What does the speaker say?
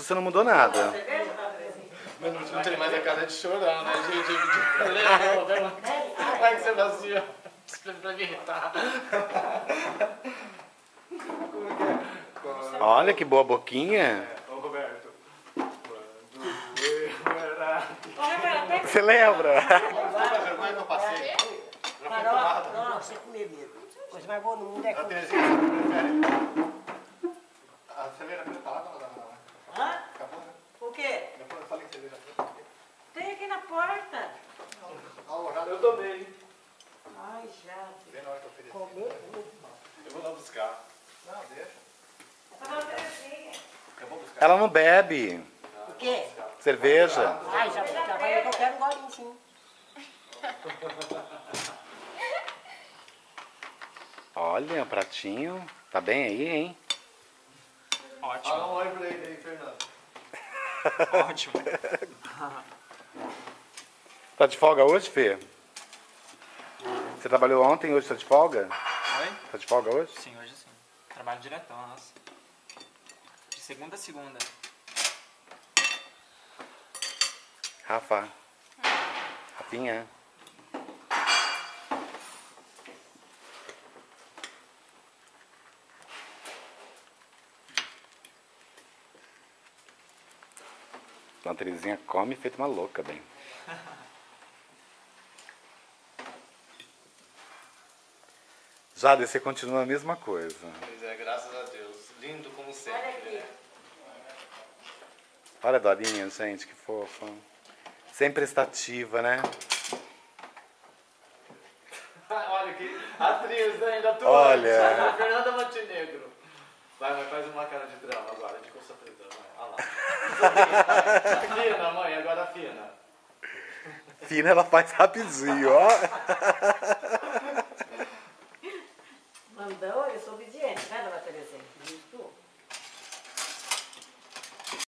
você não mudou nada. Mas não tem mais a cara de chorar, né? Como é que você nasceu? Pra me irritar. Olha que boa boquinha. Ô Roberto. Você lembra? Sabe a vergonha que eu passei? Carol, não, você comer mesmo. Coisa mais boa no mundo é comer. A cerveja preta tá lá ou não? Hã? Acabou, né? O quê? Depois eu falei que cerveja preta. Tem aqui na porta. Eu tomei. Ai, já. Vem na hora que eu ofereci. Comer? Eu vou lá buscar. Não, deixa. Eu vou buscar. Ela não bebe. O quê? Cerveja. Ai, já falei que eu quero um golinho sim. Olha, o pratinho. Tá bem aí, hein? Ótimo. Fala um oi pra ele aí, Fernando. Ótimo. Tá de folga hoje, Fê? Você trabalhou ontem, hoje tá de folga? Oi? Tá de folga hoje? Sim, hoje sim. Trabalho diretão, nossa. De segunda a segunda. Rafa. Rafinha. Dona Terezinha come feito uma louca, bem. Jade, você continua a mesma coisa. Pois é, graças a Deus. Lindo como sempre. Olha aqui. Olha a Dorinha, gente, que fofa. Sempre prestativa, né? Olha que atriz ainda atuante. Olha. Fernanda Montenegro. Vai, mas faz uma cara de drama agora, de sofredor. Vai, olha lá. Fina, mãe, agora fina. Fina, ela faz rapidinho, ó.